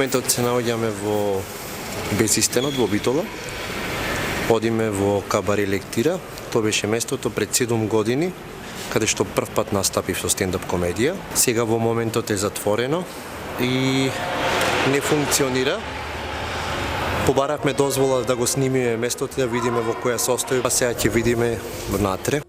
моментот се наоѓаме во Бесистенот во Битола. Одиме во Кабаре Лектира. Тоа беше местото пред 7 години каде што прв пат настапив со стендап комедија. Сега во моментот е затворено и не функционира. Побаравме дозвола да го снимиме местото, да видиме во која состојба, па сега ќе видиме внатре.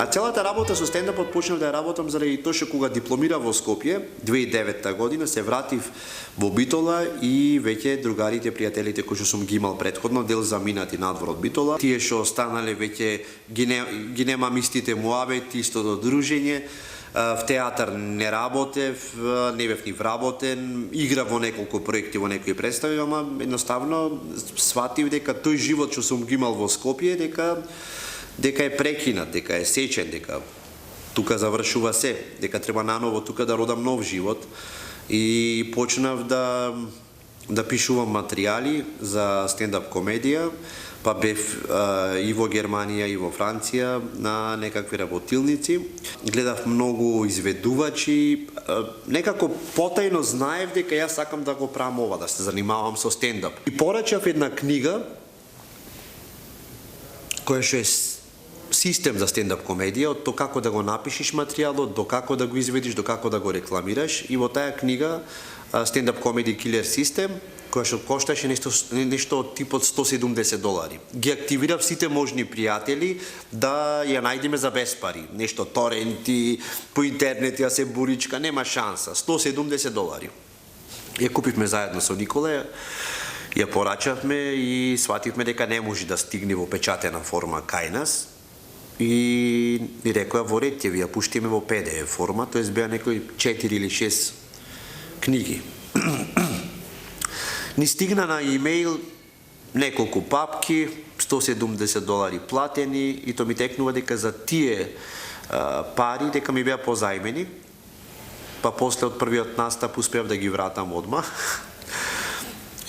А целата работа со стендапот почнав да ја работам заради тоа што кога дипломирав во Скопје 2009 година се вратив во Битола и веќе другарите, пријателите кои што сум ги имал претходно дел заминати надвор од Битола, тие што останале веќе ги немам истите муабети, истото дружење. В театар не работев, не бев ни вработен, играв во неколку проекти, во некои представи, ама едноставно сватив дека тој живот што сум ги имал во Скопје, дека е прекинат, дека е сечен, дека тука завршува се, дека треба наново тука да родам нов живот и почнав да пишувам материјали за стендап комедија, па бев и во Германија и во Франција на некакви работилници. Гледав многу изведувачи, некако потајно знаев дека јас сакам да го правам ова, да се занимавам со стендап. И порачав една книга која што е систем за стендап комедија, од тоа како да го напишеш материјалот, до како да го изведиш, до како да го рекламираш. И во таа книга Stand-up Comedy Killer System, која што кошташе нешто од типот $170. Ги активирав сите можни пријатели да ја најдеме за без пари. Нешто торенти, по интернет ја се буричка, нема шанса. $170. Ја купивме заедно со Никола, ја порачавме и свативме дека не може да стигне во печатена форма кај нас. И ни рекоа во ред ќе ви ја пуштиме во PDF форма, тоест беа некои 4 или 6 книги. Ни стигна на имејл неколку папки, $170 платени и тоа ми текнува дека за тие пари дека ми беа позајмени, па после од првиот настап успеав да ги вратам одма.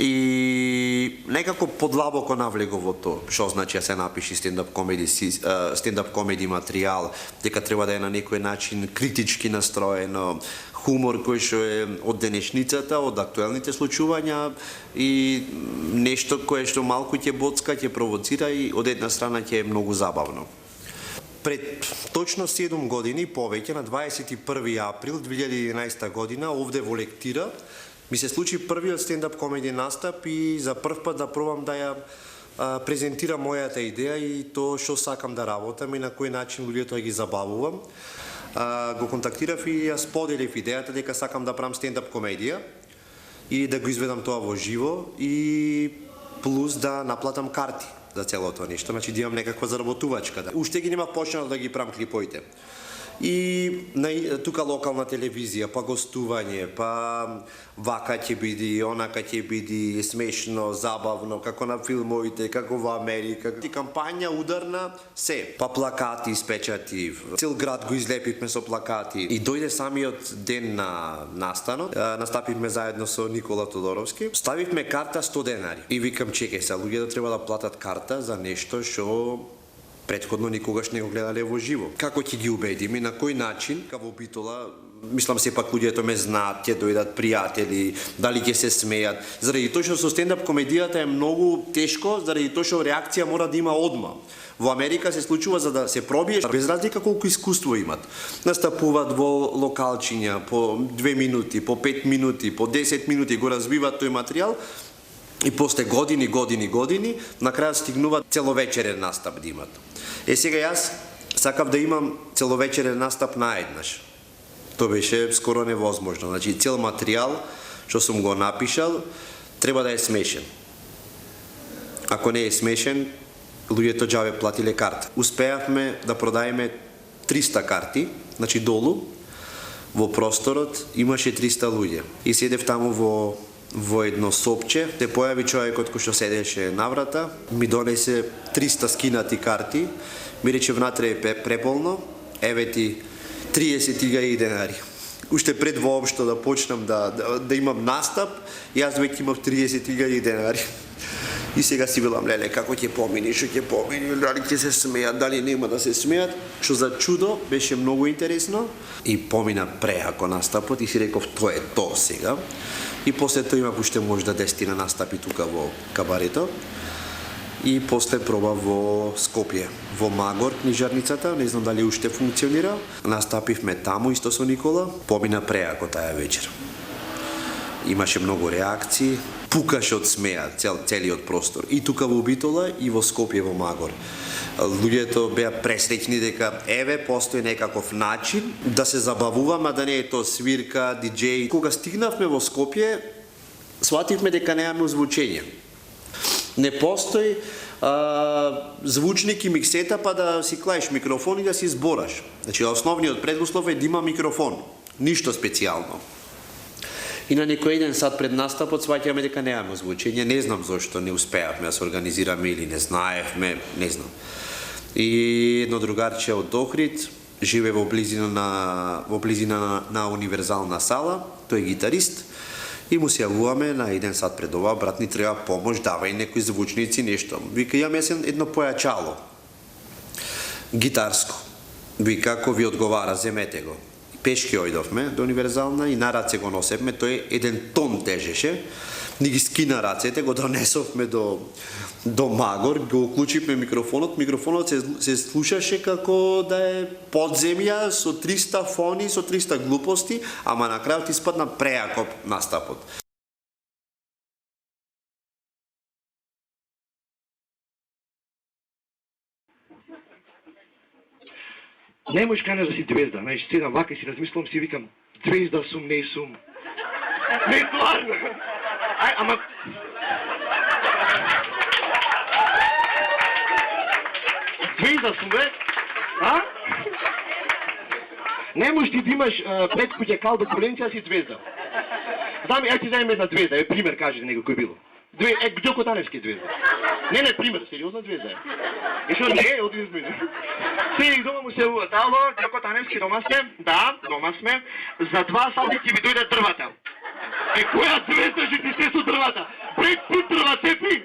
И некако подлабоко навлегов во тоа, што значи да се напиши стендап комеди материјал, дека треба да е на некој начин критички настроено, хумор кој што е од денешницата, од актуелните случувања и нешто кое што малку ќе боцка, ќе провоцира и од една страна ќе е многу забавно. Пред точно 7 години, повеќе, на 21 април 2011 година, овде во Лектира, ми се случи првиот стендап комеди настап и за прв пат да пробам да ја презентирам мојата идеја и тоа што сакам да работам и на кој начин луѓето ги забавувам. Го контактирав и ја споделив идејата дека сакам да правам стендап комедија и да го изведам тоа во живо и плюс да наплатам карти за целото нешто, значи да имам некаква заработувачка. Уште ги нема почнал да ги правам клиповите. И тука локална телевизија, па гостување, па вака ќе биде, онака ќе биде, смешно, забавно, како на филмовите, како во Америка. И кампања ударна, се. Па плакати испечати, цел град го излепивме со плакати. И дојде самиот ден на настанот, настапивме заедно со Никола Тодоровски. Ставивме карта $100. И викам, чекај се, луѓето треба да платат карта за нешто што претходно никогаш не го гледале во живо. Како ќе ги убедиме, на кој начин, во Битола, мислам сепак луѓето ме знаат, ќе дојдат пријатели, дали ќе се смејат. Заради тоа што со стендап комедијата е многу тешко, заради тоа што реакција мора да има одма. Во Америка се случува за да се пробиеш, без разлика колку искуство имат. Настапуваат во локалчиња по 2 минути, по 5 минути, по 10 минути го разбиваат тој материјал. И после години, на крај стигнуваат целовечерен настап да имат. Сега јас сакав да имам целовечерен настап наеднаш. Тоа беше скоро невозможно. Значи, цел материјал што сум го напишал треба да е смешен. Ако не е смешен, луѓето џабе платиле карта. Успеавме да продаеме 300 карти, значи долу во просторот имаше 300 луѓе. И седев таму во едно сопче, те појави човекот кој што седеше на врата, ми донесе 300 скинати карти, ми рече внатре е преполно, еве ти 30.000 денари. Уште пред воопшто да почнам да имам настап, јас веќе имав 30.000 денари. И сега си велам, леле, како ќе помини, што ќе помини, дали ќе се смеат, дали нема да се смеат, што за чудо беше многу интересно и помина преако настапот и си реков, тоа е тоа сега. И после тоа имав уште можда 10 настапи тука во кабарето. И после проба во Скопје, во Магор книжарницата, не знам дали уште функционира. Настапивме таму исто со Никола, помина преако таа вечер. Имаше многу реакции, пукаше од смеа целиот простор. И тука во Битола, и во Скопје, во Магор. Луѓето беа пресреќни дека еве постои некаков начин да се забавуваме, а да не е тоа свирка, диџеј. Кога стигнавме во Скопје, свативме дека немаме озвучење. Не постои звучник и миксета па да си клаеш микрофон и да си збораш. Значи, основниот предуслов е да има микрофон. Ништо специјално. И на некој еден сат пред настапот сваќаме дека немаме озвучење. Не знам зошто не успеавме да се организираме или не знаевме, не знам. И едно другарче од Охрид живее во близина на универзална сала, тој е гитарист. И му се јавуваме на еден сат пред ова, брат, ни треба помош, давај некои звучници, нешто. Вика, јам едно појачало, гитарско. Вика, ако ви одговара, земете го. Пешки ојдовме до универзална и на раце го носевме, тој еден тон тежеше. Ни ги скина рацете, го донесовме до Магор, го уклучивме микрофонот се слушаше како да е подземја со 300 фони, со 300 глупости, ама на крајот испадна преако настапот. Не можеш канеш да си звезда, знаеш, седам вака и си размислам, си викам, звезда сум, не сум. Не, стварно! Ај, ама... Звезда сум, бе? А? Не можеш ти да имаш пред куќа кал до коленци, а си звезда. Знам, ја ти дајм една звезда, е пример, каже него кој било. Ѓоко Таневски е звезда. Не, пример, сериозна звезда е. И шо не е, оди измеѓу. Седих дома му се ува, ало, Ѓоко Таневски, дома сте? Да, дома сме. За 2 сати ќе ви дојдат дрвата. Која звезда ќе ти се со дрвата? Бред пит дрва, цепи!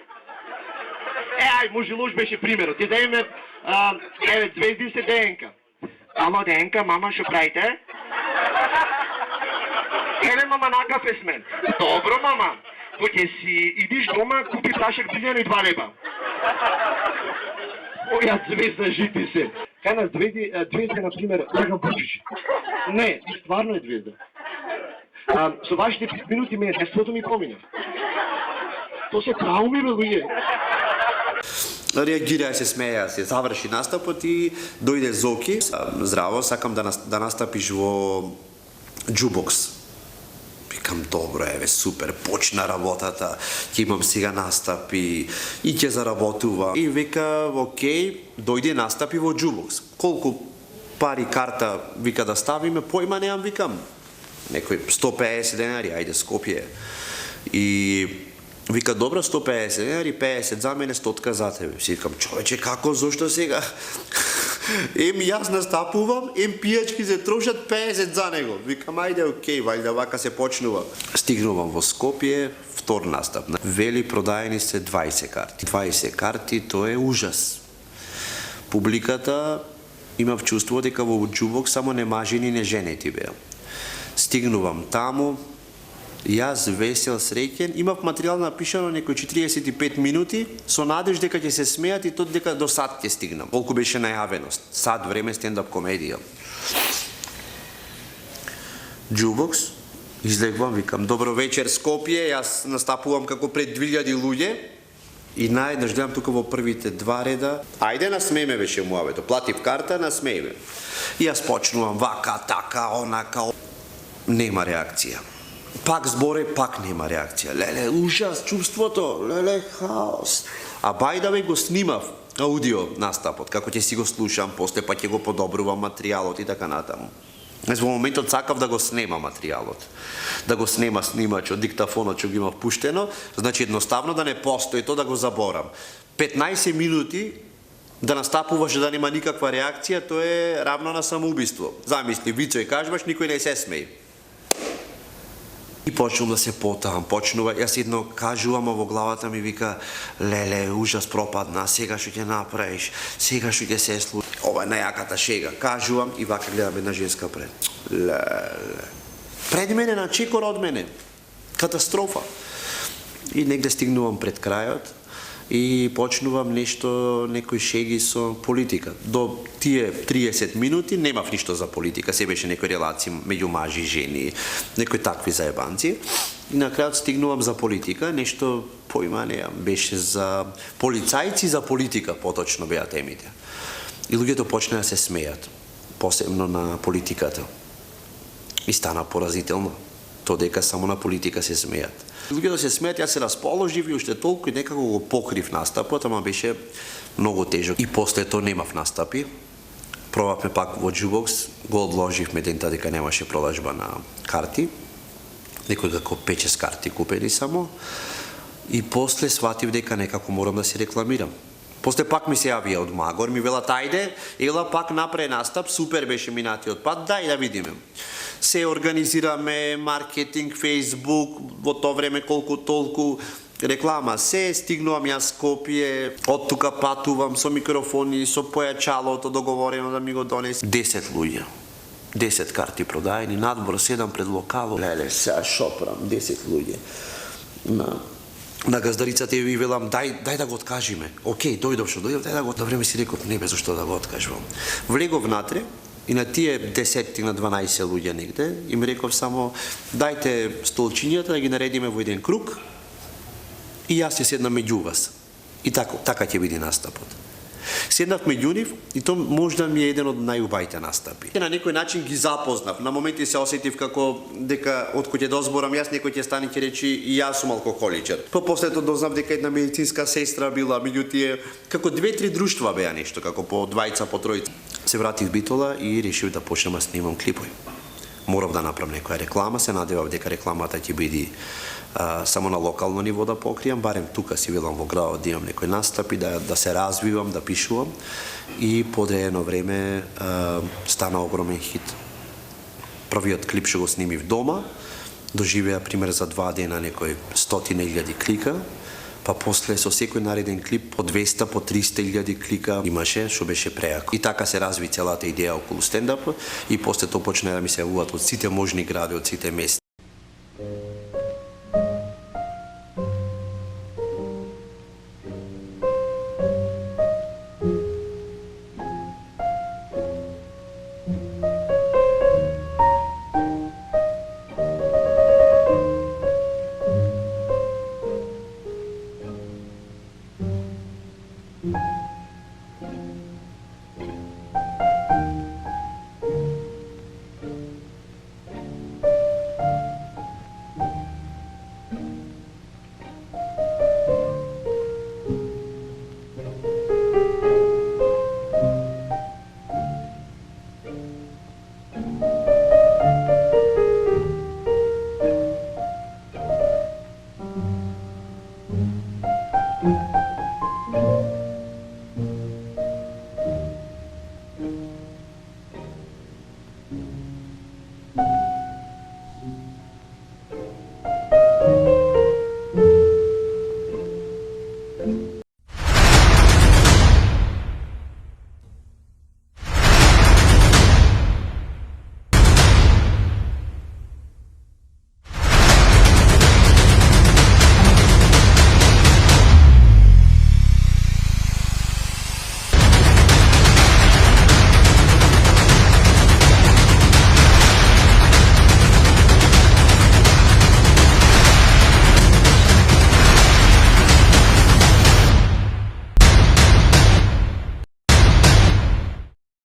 Ај, може лош беше примерот. Ти дајме, еве, звезди се ДНК. Ало, ДНК, мама, шо правите? Еле, мама, на кафе сме. Добро, мама. Кој си идиш дома, купи флашек билјано и 2 леба. Која звезда жити се? Кај нас звезда, например, Драган Бучич. Не, стварно е звезда. Со вашите 5 минути мене детството ми помина. То се трауми, бе, луѓе. Реагира, се смеја, се заврши настапот и дојде Зоки. Здраво, сакам да настапиш во Джубокс. Викам, добро, еве, супер, почна работата, ќе имам сега настапи и ќе заработува. И вика, окей, дојде настапи во Джубокс. Колку пари карта, вика, да ставиме, појма неам, викам. Некој 150 денари, ајде, Скопје. И вика, добро, 150 денари, 50 за мене, 100 за тебе. Си викам, човече, како, зошто сега? Ем јас настапувам, ем пијачки се трошат 50 за него. Викам, ајде, окей, вајде, вака се почнува. Стигнувам во Скопје, втор настап. Вели, продаени се 20 карти. 20 карти, тоа е ужас. Публиката имав чувство дека во Джубок само не мажени, не женети беа. Стигнувам таму, јас весел, среќен, имав материјал напишано некои 45 минути, со надеж дека ќе се смеат и тоа дека до сат ќе стигнам. Колку беше најавеност. Сат време стендап комедија. Джубокс, излегвам, викам, добро вечер Скопје, јас настапувам како пред 2000 луѓе, И наеднаш гледам тука во првите два реда, ајде насмеме беше муавето, платив карта, насмеме. И јас почнувам вака, така, онака, нема реакција. Пак зборе, пак нема реакција. Леле, ужас, чувството, леле, хаос. А бајдаве го снимав аудио настапот, како ќе си го слушам, после па ќе го подобрувам материјалот и така натаму. Во моментот сакав да го снема материјалот, да го снема снимачот, диктафонот што го имав пуштено, значи едноставно да не постои тоа, да го заборам. 15 минути да настапуваш и да нема никаква реакција, тоа е равно на самоубиство. Замисли, вицој кажуваш, никој не се смеи. И почнувам да се потам, јас едно кажувам во главата ми вика, леле, ужас пропадна, сега што ќе направиш, сега што ќе се случи. Ова е најаката шега. Кажувам и вака гледам една женска пред. Леле. Пред мене, на чекор од мене. Катастрофа. И негде стигнувам пред крајот и почнувам некои шеги со политика. До тие 30 минути немав ништо за политика, се беше некои релации меѓу мажи и жени, некои такви заебанци. И на крајот стигнувам за политика, нешто поима неам, беше за полицајци за политика, поточно беа темите. И луѓето почнаа да се смејат, посебно на политиката. И стана поразително, тоа дека само на политика се смејат. Луѓето се смејат, јас се расположив и уште толку и некако го покрив настапот, ама беше многу тежок. И после тоа немав настапи. Пробавме пак во Jukebox, го одложивме дента дека немаше продажба на карти. Некои како 5-6 карти купени само. И после сватив дека некако морам да се рекламирам. После пак ми се јавија од Магор, ми велат ајде, ела пак направи настап, супер беше минатиот пат, дај да видиме. Се организираме, маркетинг, Facebook, во тоа време колку толку реклама, се стигнувам јас Скопје, од тука патувам со микрофони, со појачалото договорено да ми го донесе. 10 луѓе, 10 карти продаени, надбор 7 пред локало. Леле, сега шопрам, 10 луѓе. На газдарицата и ви велам, дај да го откажиме. Океј, дојдов што дојдов, дај да го. На време си реков, не бе, зашто да го откажувам. Влегов внатре и на тие 10 на 12 луѓе негде, им реков само, дајте столчињата да ги наредиме во еден круг и јас ќе седнам меѓу вас. И така ќе биде настапот. Седнав меѓу нив и тоа можда ми е еден од најубавите настапи. На некој начин ги запознав. На моменти се осетив како дека од кој ќе дозборам јас, некој ќе стане ќе речи и јас сум алкохоличар. После тоа дознав дека една медицинска сестра била меѓу тие, како 2-3 друштва беа нешто, како по двајца, по тројца. Се вратив Битола и решив да почнем да снимам клипови. Морав да направам некоја реклама, се надевав дека рекламата ќе биде само на локално ниво да покријам, барем тука си велам во градот да имам некој настапи, да се развивам, да пишувам и по одредено време стана огромен хит. Првиот клип што го снимив дома, доживеа пример за 2 дена некој 100.000 клика, па после со секој нареден клип по 200, по 300.000 клика имаше, што беше преако. И така се разви целата идеја околу стендап и после тоа почна да ми се јавуваат од сите можни гради, од сите места.